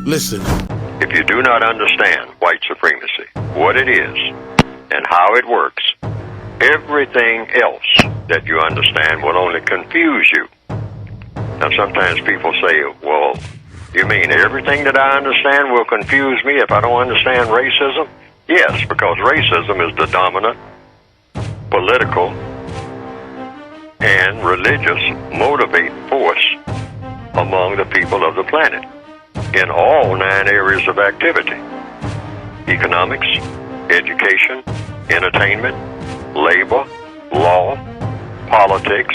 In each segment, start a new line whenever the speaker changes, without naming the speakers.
Listen.
If you do not understand white supremacy, what it is, and how it works, everything else that you understand will only confuse you. Now, sometimes people say, well, you mean everything that I understand will confuse me if I don't understand racism? Yes, because racism is the dominant political and religious motivating force among the people of the planet in all 9 areas of activity: economics, education, entertainment, labor, law, politics,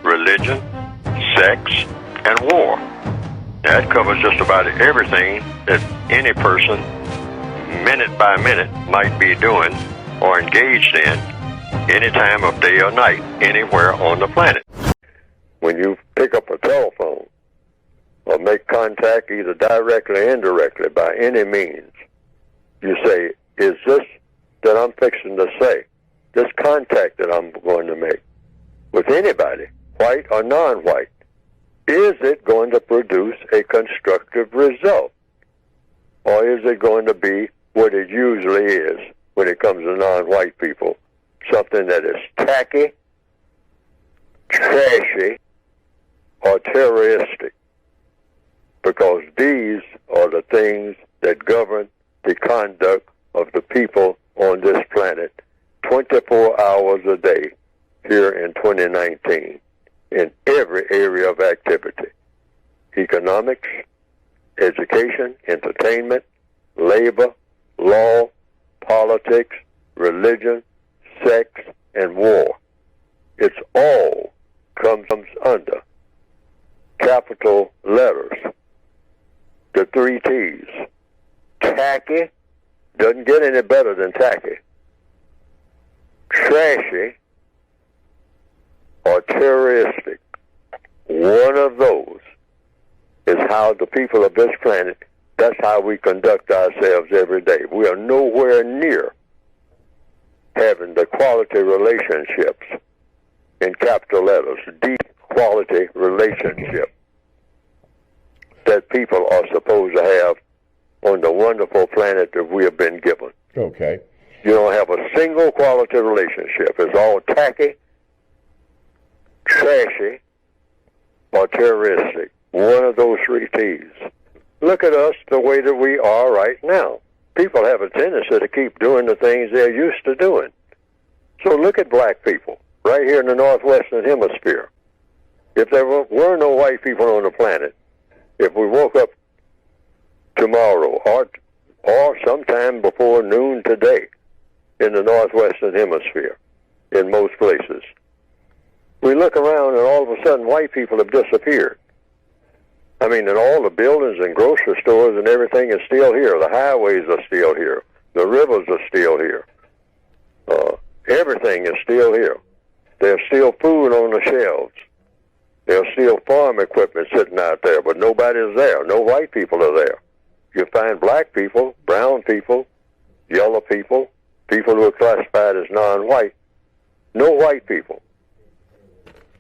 religion, sex, and war. That covers just about everything that any person, minute by minute, might be doing or engaged in any time of day or night, anywhere on the planet. When you pick up a telephone or make contact either directly or indirectly by any means, you say, is this that I'm fixing to say, this contact that I'm going to make with anybody, white or non-white, is it going to produce a constructive result? Or is it going to be what it usually is when it comes to non-white people, something that is tacky, trashy, or terroristic? Because these are the things that govern the conduct of the people on this planet 24 hours a day here in 2019 in every area of activity: economics, education, entertainment, labor, law, politics, religion, sex, and war. It's all comes under capital letters, the 3 T's. Tacky doesn't get any better than tacky. Trashy or terroristic, one of those is how the people of this planet, that's how we conduct ourselves every day. We are nowhere near having the quality relationships in capital letters, deep quality relationship that people are supposed to have on the wonderful planet that we have been given.
Okay.
You don't have a single quality relationship. It's all tacky, trashy, or terroristic. One of those 3 T's. Look at us the way that we are right now. People have a tendency to keep doing the things they're used to doing. So look at black people right here in the northwestern hemisphere. If there were no white people on the planet, if we woke up tomorrow or sometime before noon today in the northwestern hemisphere, in most places, we look around and all of a sudden white people have disappeared. I mean, and all the buildings and grocery stores and everything is still here. The highways are still here. The rivers are still here. Everything is still here. There's still food on the shelves. There's still farm equipment sitting out there, but nobody's there. No white people are there. You find black people, brown people, yellow people, people who are classified as non-white. No white people.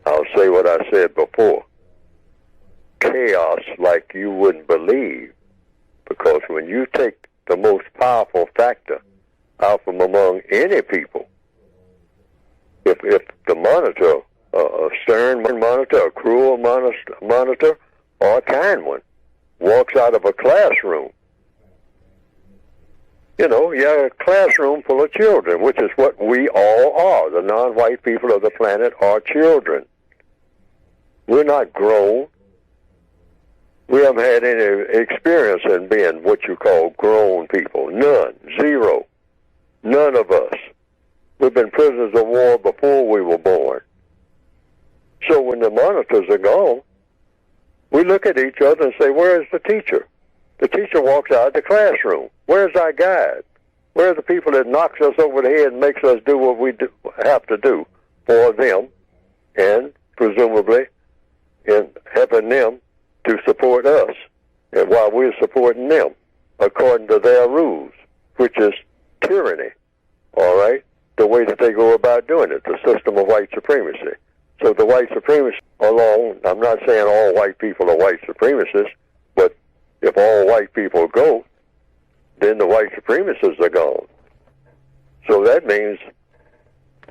I'll say what I said before. Chaos like you wouldn't believe, because when you take the most powerful factor out from among any people, if the monitor, a stern monitor, a cruel monitor, or a kind one, walks out of a classroom, you know, you have a classroom full of children, which is what we all are. The non-white people of the planet are children. We're not grown. We haven't had any experience in being what you call grown people. None. Zero. None of us. We've been prisoners of war before we were born. So when the monitors are gone, we look at each other and say, where's the teacher? The teacher walks out of the classroom. Where's our guide? Where are the people that knocks us over the head and makes us do what we have to do for them, and presumably in helping them to support us, and while we're supporting them according to their rules, which is tyranny, all right, the way that they go about doing it, the system of white supremacy. So the white supremacists alone, I'm not saying all white people are white supremacists, but if all white people go, then the white supremacists are gone. So that means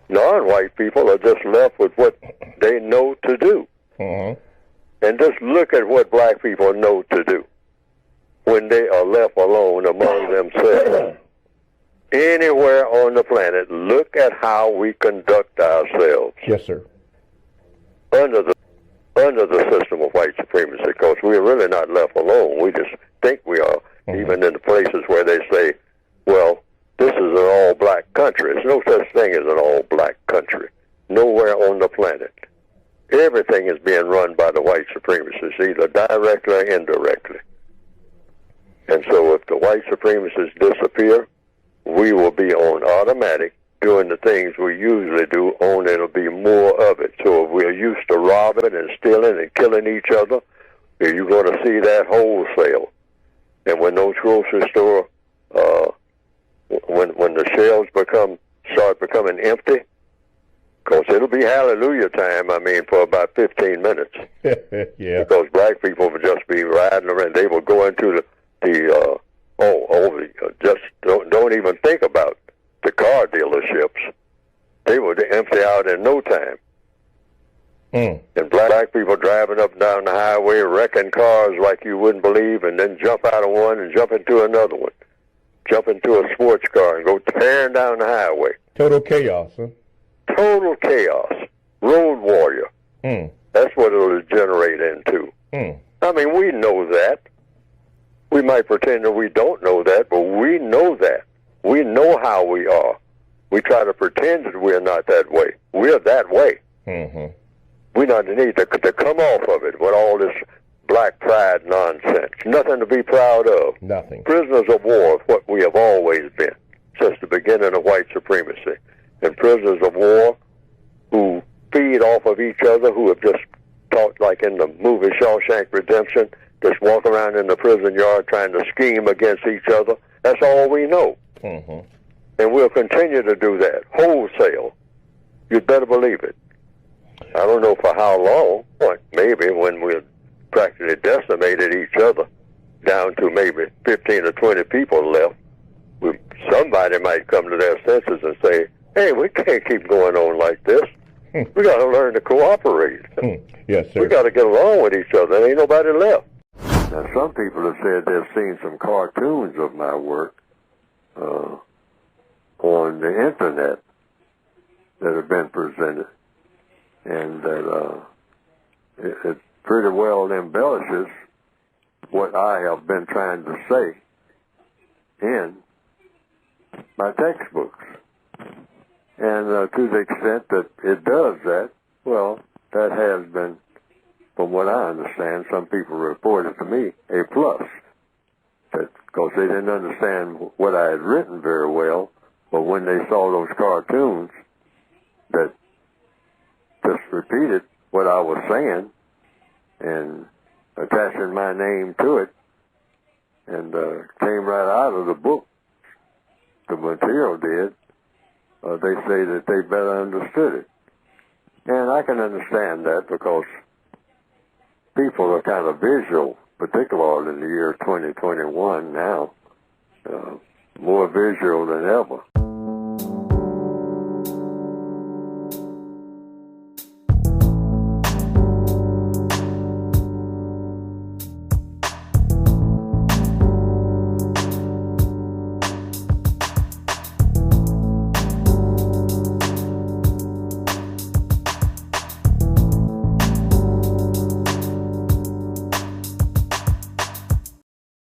non-white people are just left with what they know to do. And just look at what black people know to do when they are left alone among themselves. Anywhere on the planet, look at how we conduct ourselves.
Yes, sir.
Under the system of white supremacy, because we're really not left alone. We just think we are, even in the places where they say, well, this is an all-black country. There's no such thing as an all-black country. Nowhere on the planet. Everything is being run by the white supremacists, either directly or indirectly. And so if the white supremacists disappear, we will be on automatic doing the things we usually do, only it'll be more of it. So if we're used to robbing and stealing and killing each other, you're going to see that wholesale. And when those grocery stores, when the shelves start becoming empty, because it'll be hallelujah time, for about 15 minutes.
Yeah.
Because black people will just be riding around. They will go into just don't even think about the car dealerships. They would empty out in no time. And black people driving up and down the highway, wrecking cars like you wouldn't believe, and then jump out of one and jump into another one. Jump into a sports car and go tearing down the highway.
Total chaos, huh?
Total chaos. Road warrior. That's what it'll degenerate into. We know that. We might pretend that we don't know that, but we know that. We know how we are. We try to pretend that we're not that way. We're that way. We not need to come off of it with all this black pride nonsense. Nothing to be proud of.
Nothing.
Prisoners of war is what we have always been since the beginning of white supremacy. And prisoners of war who feed off of each other, who have just talked like in the movie Shawshank Redemption, just walk around in the prison yard trying to scheme against each other. That's all we know. And we'll continue to do that, wholesale. You'd better believe it. I don't know for how long, but maybe when we've practically decimated each other down to maybe 15 or 20 people left, somebody might come to their senses and say, hey, we can't keep going on like this. We got to learn to cooperate.
Yes, sir.
We got to get along with each other. There ain't nobody left. Now, some people have said they've seen some cartoons of my work on the Internet that have been presented, and that it pretty well embellishes what I have been trying to say in my textbooks. And to the extent that it does that, well, that has been, from what I understand, some people reported to me, a plus. Because they didn't understand what I had written very well, but when they saw those cartoons that just repeated what I was saying and attaching my name to it, and came right out of the book, the material did, they say that they better understood it. And I can understand that because people are kind of visual, particularly in the year 2021 now, more visual than ever.